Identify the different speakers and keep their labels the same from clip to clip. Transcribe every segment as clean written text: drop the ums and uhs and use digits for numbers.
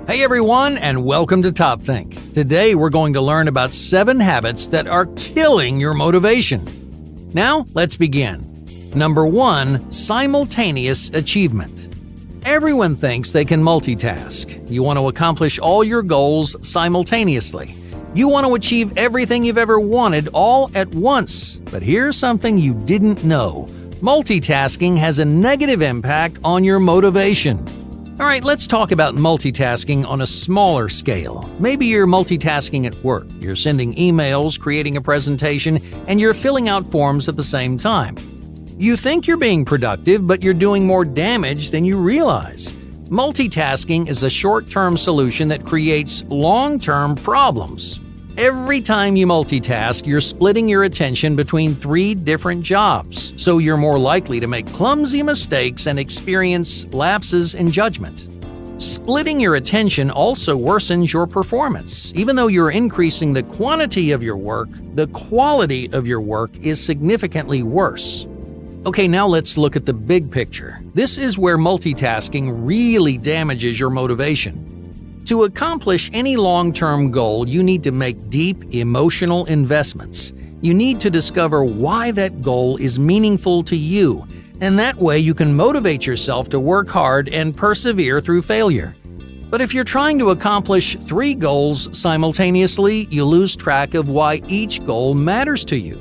Speaker 1: Hey everyone, and welcome to Top Think. Today we're going to learn about 7 habits that are killing your motivation. Now, let's begin. Number 1, simultaneous achievement. Everyone thinks they can multitask. You want to accomplish all your goals simultaneously. You want to achieve everything you've ever wanted all at once. But here's something you didn't know. Multitasking has a negative impact on your motivation. All right, let's talk about multitasking on a smaller scale. Maybe you're multitasking at work. You're sending emails, creating a presentation, and you're filling out forms at the same time. You think you're being productive, but you're doing more damage than you realize. Multitasking is a short-term solution that creates long-term problems. Every time you multitask, you're splitting your attention between 3 different jobs, so you're more likely to make clumsy mistakes and experience lapses in judgment. Splitting your attention also worsens your performance. Even though you're increasing the quantity of your work, the quality of your work is significantly worse. Okay, now let's look at the big picture. This is where multitasking really damages your motivation. To accomplish any long-term goal, you need to make deep emotional investments. You need to discover why that goal is meaningful to you, and that way you can motivate yourself to work hard and persevere through failure. But if you're trying to accomplish 3 goals simultaneously, you lose track of why each goal matters to you.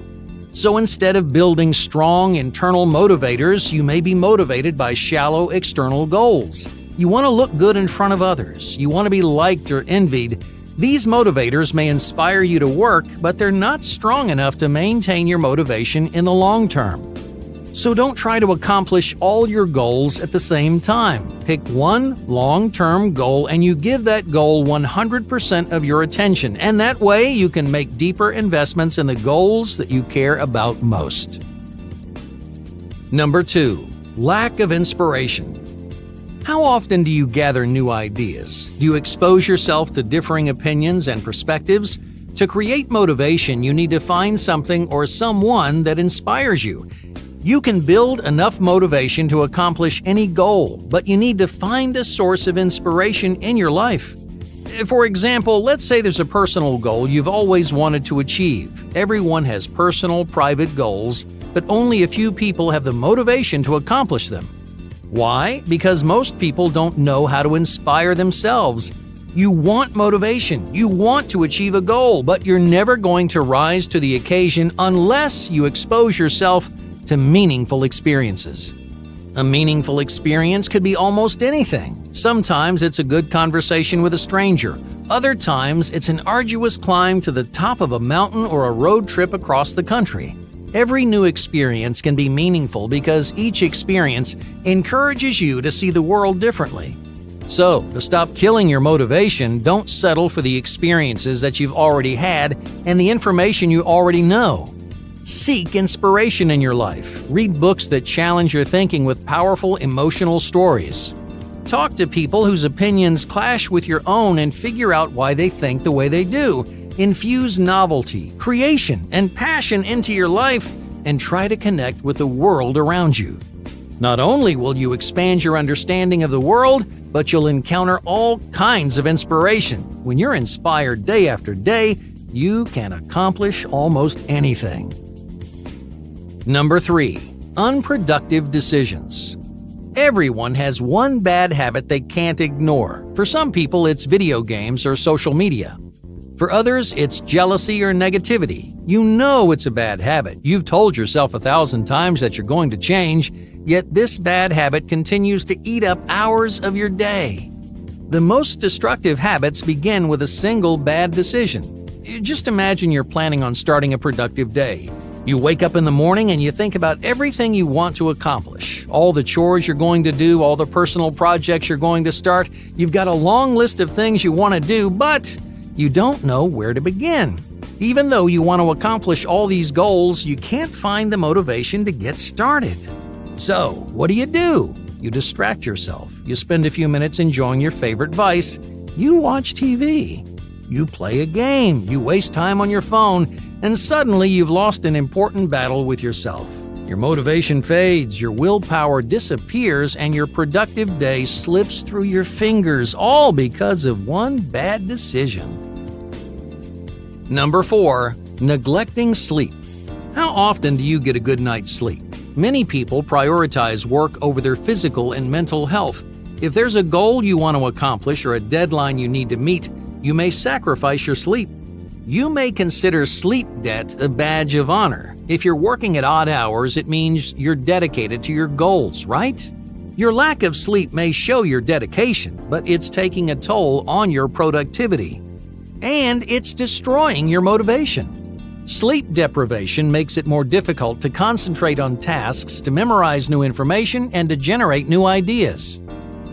Speaker 1: So instead of building strong internal motivators, you may be motivated by shallow external goals. You want to look good in front of others. You want to be liked or envied. These motivators may inspire you to work, but they're not strong enough to maintain your motivation in the long term. So don't try to accomplish all your goals at the same time. Pick one long-term goal and you give that goal 100% of your attention, and that way you can make deeper investments in the goals that you care about most. Number 2, lack of inspiration. How often do you gather new ideas? Do you expose yourself to differing opinions and perspectives? To create motivation, you need to find something or someone that inspires you. You can build enough motivation to accomplish any goal, but you need to find a source of inspiration in your life. For example, let's say there's a personal goal you've always wanted to achieve. Everyone has personal, private goals, but only a few people have the motivation to accomplish them. Why? Because most people don't know how to inspire themselves. You want motivation, you want to achieve a goal, but you're never going to rise to the occasion unless you expose yourself to meaningful experiences. A meaningful experience could be almost anything. Sometimes it's a good conversation with a stranger. Other times it's an arduous climb to the top of a mountain or a road trip across the country. Every new experience can be meaningful because each experience encourages you to see the world differently. So, to stop killing your motivation, don't settle for the experiences that you've already had and the information you already know. Seek inspiration in your life. Read books that challenge your thinking with powerful emotional stories. Talk to people whose opinions clash with your own and figure out why they think the way they do. Infuse novelty, creation, and passion into your life and try to connect with the world around you. Not only will you expand your understanding of the world, but you'll encounter all kinds of inspiration. When you're inspired day after day, you can accomplish almost anything. Number 3, unproductive decisions. Everyone has one bad habit they can't ignore. For some people, it's video games or social media. For others, it's jealousy or negativity. You know it's a bad habit. You've told yourself 1,000 times that you're going to change, yet this bad habit continues to eat up hours of your day. The most destructive habits begin with a single bad decision. Just imagine you're planning on starting a productive day. You wake up in the morning and you think about everything you want to accomplish, all the chores you're going to do, all the personal projects you're going to start. You've got a long list of things you want to do, but you don't know where to begin. Even though you want to accomplish all these goals, you can't find the motivation to get started. So, what do? You distract yourself. You spend a few minutes enjoying your favorite vice. You watch TV. You play a game. You waste time on your phone. And suddenly you've lost an important battle with yourself. Your motivation fades, your willpower disappears, and your productive day slips through your fingers, all because of one bad decision. Number 4. Neglecting sleep. How often do you get a good night's sleep? Many people prioritize work over their physical and mental health. If there's a goal you want to accomplish or a deadline you need to meet, you may sacrifice your sleep. You may consider sleep debt a badge of honor. If you're working at odd hours, it means you're dedicated to your goals, right? Your lack of sleep may show your dedication, but it's taking a toll on your productivity. And it's destroying your motivation. Sleep deprivation makes it more difficult to concentrate on tasks, to memorize new information, and to generate new ideas.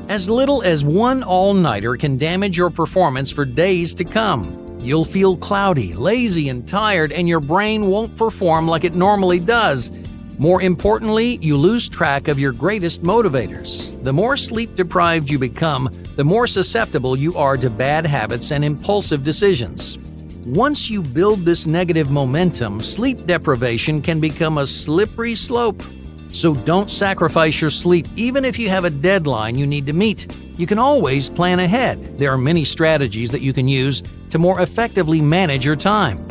Speaker 1: As little as one all-nighter can damage your performance for days to come. You'll feel cloudy, lazy, and tired, and your brain won't perform like it normally does. More importantly, you lose track of your greatest motivators. The more sleep-deprived you become, the more susceptible you are to bad habits and impulsive decisions. Once you build this negative momentum, sleep deprivation can become a slippery slope. So don't sacrifice your sleep even if you have a deadline you need to meet. You can always plan ahead. There are many strategies that you can use to more effectively manage your time.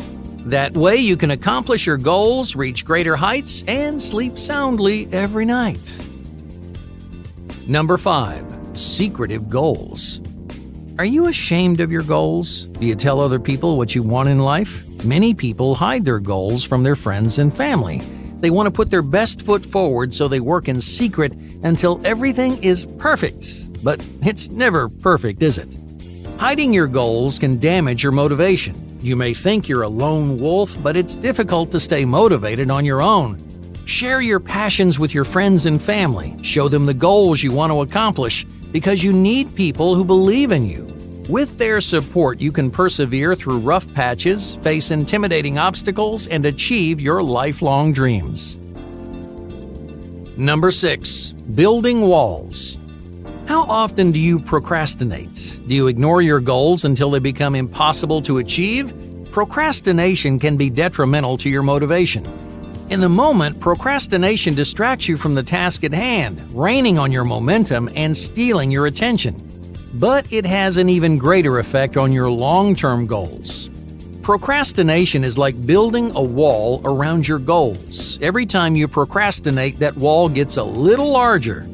Speaker 1: That way you can accomplish your goals, reach greater heights, and sleep soundly every night. Number 5. Secretive goals. Are you ashamed of your goals? Do you tell other people what you want in life? Many people hide their goals from their friends and family. They want to put their best foot forward, so they work in secret until everything is perfect. But it's never perfect, is it? Hiding your goals can damage your motivation. You may think you're a lone wolf, but it's difficult to stay motivated on your own. Share your passions with your friends and family. Show them the goals you want to accomplish, because you need people who believe in you. With their support, you can persevere through rough patches, face intimidating obstacles, and achieve your lifelong dreams. Number 6. Building walls. How often do you procrastinate? Do you ignore your goals until they become impossible to achieve? Procrastination can be detrimental to your motivation. In the moment, procrastination distracts you from the task at hand, raining on your momentum and stealing your attention. But it has an even greater effect on your long-term goals. Procrastination is like building a wall around your goals. Every time you procrastinate, that wall gets a little larger.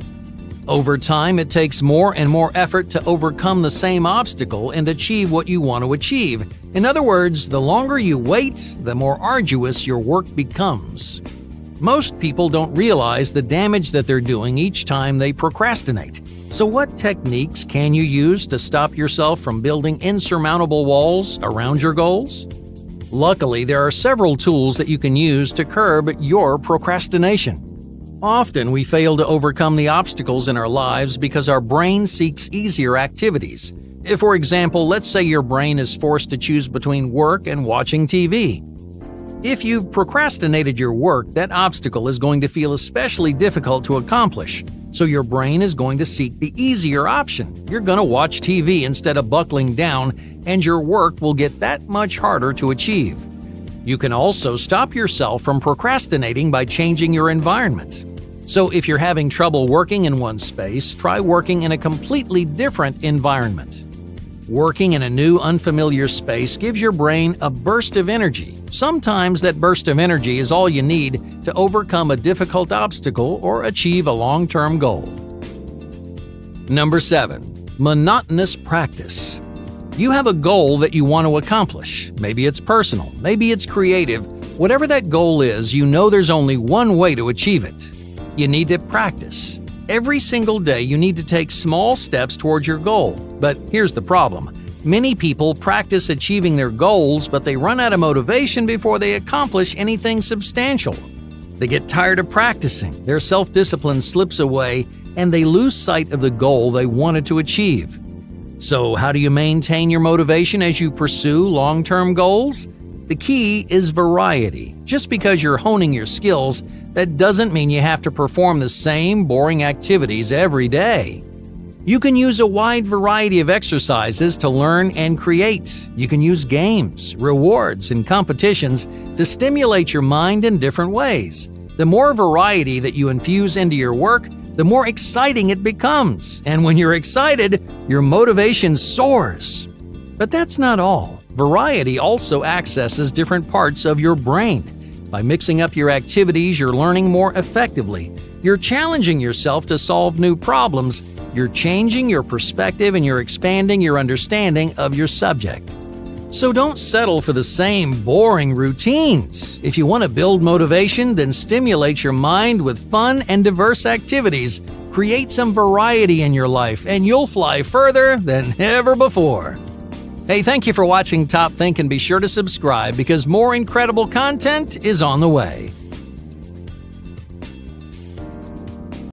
Speaker 1: Over time, it takes more and more effort to overcome the same obstacle and achieve what you want to achieve. In other words, the longer you wait, the more arduous your work becomes. Most people don't realize the damage that they're doing each time they procrastinate. So what techniques can you use to stop yourself from building insurmountable walls around your goals? Luckily, there are several tools that you can use to curb your procrastination. Often we fail to overcome the obstacles in our lives because our brain seeks easier activities. For example, let's say your brain is forced to choose between work and watching TV. If you've procrastinated your work, that obstacle is going to feel especially difficult to accomplish. So your brain is going to seek the easier option. You're going to watch TV instead of buckling down, and your work will get that much harder to achieve. You can also stop yourself from procrastinating by changing your environment. So if you're having trouble working in one space, try working in a completely different environment. Working in a new, unfamiliar space gives your brain a burst of energy. Sometimes that burst of energy is all you need to overcome a difficult obstacle or achieve a long-term goal. Number 7. Monotonous practice. You have a goal that you want to accomplish. Maybe it's personal, maybe it's creative. Whatever that goal is, you know there's only one way to achieve it. You need to practice. Every single day, you need to take small steps towards your goal. But here's the problem. Many people practice achieving their goals, but they run out of motivation before they accomplish anything substantial. They get tired of practicing, their self-discipline slips away, and they lose sight of the goal they wanted to achieve. So how do you maintain your motivation as you pursue long-term goals? The key is variety. Just because you're honing your skills, that doesn't mean you have to perform the same boring activities every day. You can use a wide variety of exercises to learn and create. You can use games, rewards, and competitions to stimulate your mind in different ways. The more variety that you infuse into your work, the more exciting it becomes. And when you're excited, your motivation soars. But that's not all. Variety also accesses different parts of your brain. By mixing up your activities, you're learning more effectively. You're challenging yourself to solve new problems. You're changing your perspective and you're expanding your understanding of your subject. So don't settle for the same boring routines. If you want to build motivation, then stimulate your mind with fun and diverse activities. Create some variety in your life and you'll fly further than ever before. Hey, thank you for watching Top Think and be sure to subscribe because more incredible content is on the way.